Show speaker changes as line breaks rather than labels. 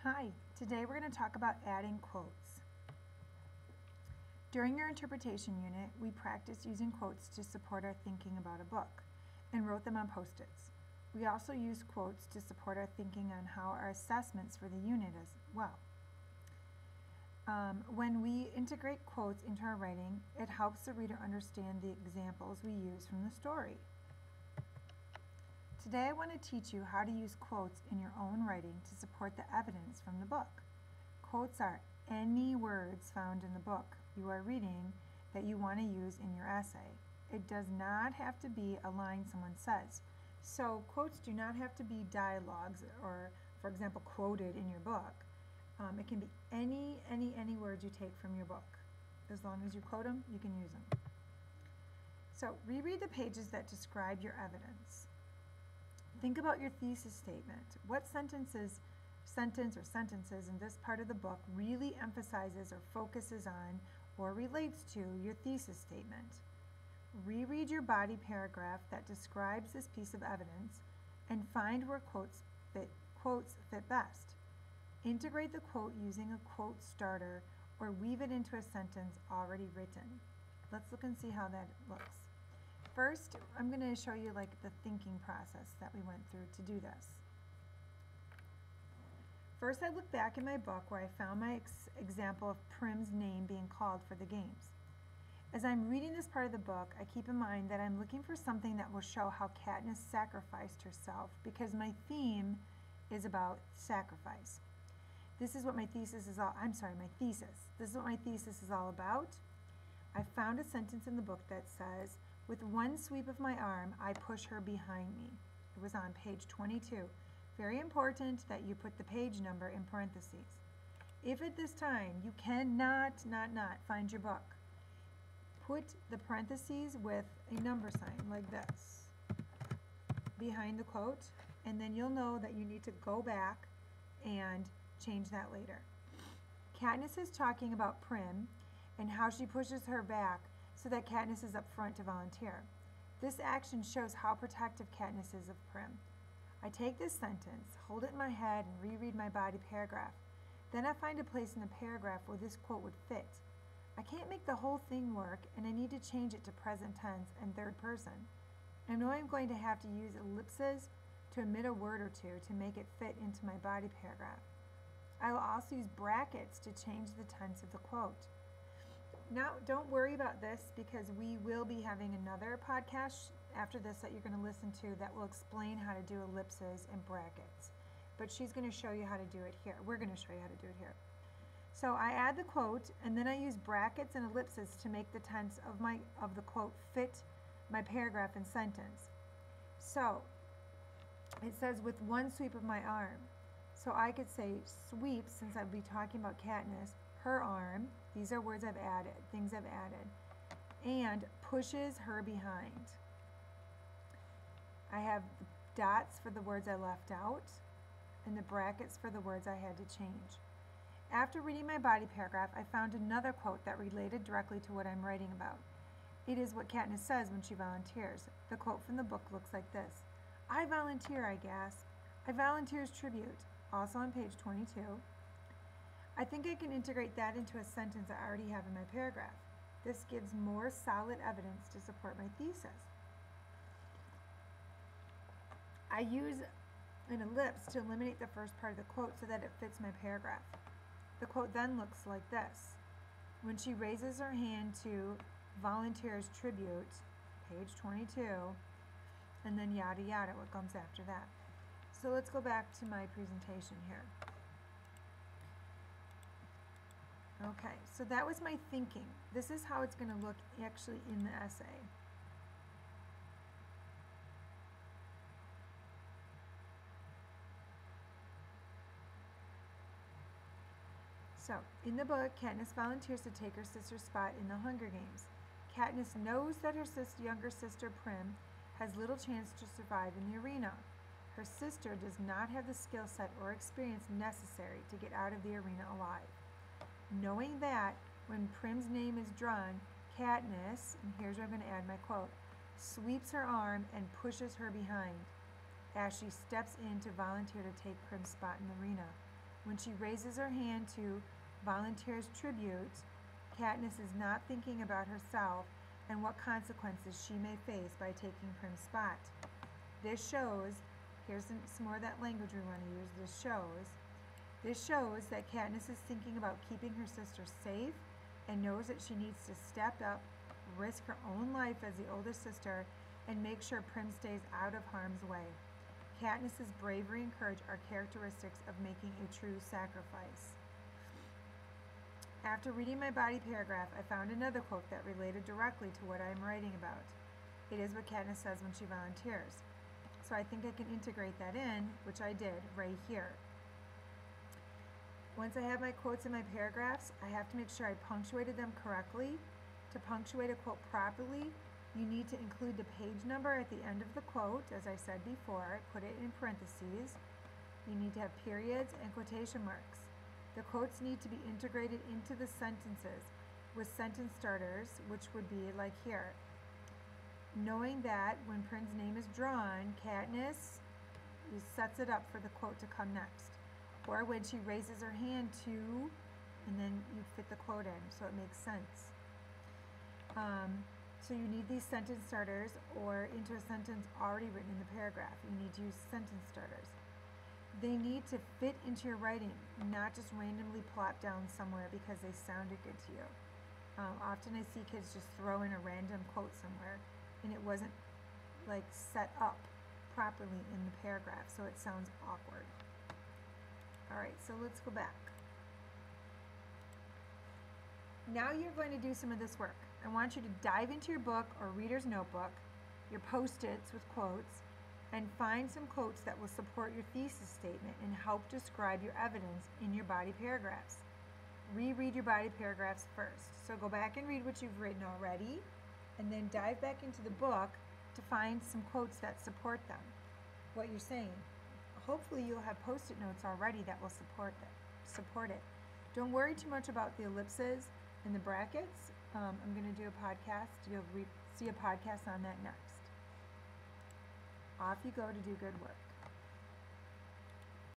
Hi, today we're going to talk about adding quotes. During our interpretation unit, we practiced using quotes to support our thinking about a book and wrote them on Post-its. We also used quotes to support our thinking on how our assessments for the unit as well. When we integrate quotes into our writing, it helps the reader understand the examples we use from the story. Today I want to teach you how to use quotes in your own writing to support the evidence from the book. Quotes are any words found in the book you are reading that you want to use in your essay. It does not have to be a line someone says. So quotes do not have to be dialogues or, for example, quoted in your book. It can be any words you take from your book. As long as you quote them, you can use them. So reread the pages that describe your evidence. Think about your thesis statement. What sentence or sentences in this part of the book really emphasizes or focuses on or relates to your thesis statement? Reread your body paragraph that describes this piece of evidence and find where quotes fit best. Integrate the quote using a quote starter or weave it into a sentence already written. Let's look and see how that looks. First, I'm going to show you like the thinking process that we went through to do this. First, I looked back in my book where I found my example of Prim's name being called for the games. As I'm reading this part of the book, I keep in mind that I'm looking for something that will show how Katniss sacrificed herself because my theme is about sacrifice. This is what my thesis is This is what my thesis is all about. I found a sentence in the book that says, "With one sweep of my arm, I push her behind me." It was on page 22. Very important that you put the page number in parentheses. If at this time you cannot find your book, put the parentheses with a number sign like this behind the quote, and then you'll know that you need to go back and change that later. Katniss is talking about Prim and how she pushes her back so that Katniss is up front to volunteer. This action shows how protective Katniss is of Prim. I take this sentence, hold it in my head, and reread my body paragraph. Then I find a place in the paragraph where this quote would fit. I can't make the whole thing work, and I need to change it to present tense and third person. I know I'm going to have to use ellipses to omit a word or two to make it fit into my body paragraph. I will also use brackets to change the tense of the quote. Now, don't worry about this because we will be having another podcast after this that you're going to listen to that will explain how to do ellipses and brackets. But she's going to show you how to do it here. We're going to show you how to do it here. So I add the quote and then I use brackets and ellipses to make the tense of the quote fit my paragraph and sentence. So it says, "With one sweep of my arm." So I could say sweep, since I'd be talking about Katniss, her arm, these are words I've added, things I've added, and pushes her behind. I have dots for the words I left out and the brackets for the words I had to change. After reading my body paragraph, I found another quote that related directly to what I'm writing about. It is what Katniss says when she volunteers. The quote from the book looks like this: "I volunteer," I gasp. "I volunteer as tribute," also on page 22. I think I can integrate that into a sentence I already have in my paragraph. This gives more solid evidence to support my thesis. I use an ellipse to eliminate the first part of the quote so that it fits my paragraph. The quote then looks like this: "When she raises her hand to volunteer as tribute," page 22, and then yada yada, what comes after that. So let's go back to my presentation here. Okay, so that was my thinking. This is how it's going to look actually in the essay. So, in the book, Katniss volunteers to take her sister's spot in the Hunger Games. Katniss knows that her younger sister, Prim, has little chance to survive in the arena. Her sister does not have the skill set or experience necessary to get out of the arena alive. Knowing that, when Prim's name is drawn, Katniss, and here's where I'm going to add my quote, sweeps her arm and pushes her behind as she steps in to volunteer to take Prim's spot in the arena. When she raises her hand to volunteers tribute, Katniss is not thinking about herself and what consequences she may face by taking Prim's spot. This shows, here's some more of that language we want to use, this shows that Katniss is thinking about keeping her sister safe and knows that she needs to step up, risk her own life as the older sister, and make sure Prim stays out of harm's way. Katniss's bravery and courage are characteristics of making a true sacrifice. After reading my body paragraph, I found another quote that related directly to what I am writing about. It is what Katniss says when she volunteers. So I think I can integrate that in, which I did right here. Once I have my quotes in my paragraphs, I have to make sure I punctuated them correctly. To punctuate a quote properly, you need to include the page number at the end of the quote, as I said before, put it in parentheses. You need to have periods and quotation marks. The quotes need to be integrated into the sentences with sentence starters, which would be like here. Knowing that when Prim's name is drawn, Katniss sets it up for the quote to come next. Or when she raises her hand to, and then you fit the quote in, so it makes sense. So you need these sentence starters or into a sentence already written in the paragraph. You need to use sentence starters. They need to fit into your writing, not just randomly plop down somewhere because they sounded good to you. Often I see kids just throw in a random quote somewhere and it wasn't like set up properly in the paragraph, so it sounds awkward. Alright, so let's go back. Now you're going to do some of this work. I want you to dive into your book or reader's notebook, your post-its with quotes, and find some quotes that will support your thesis statement and help describe your evidence in your body paragraphs. Reread your body paragraphs first. So go back and read what you've written already, and then dive back into the book to find some quotes that support them, what you're saying. Hopefully you'll have post-it notes already that will support it. Don't worry too much about the ellipses and the brackets. I'm going to do a podcast. You'll see a podcast on that next. Off you go to do good work.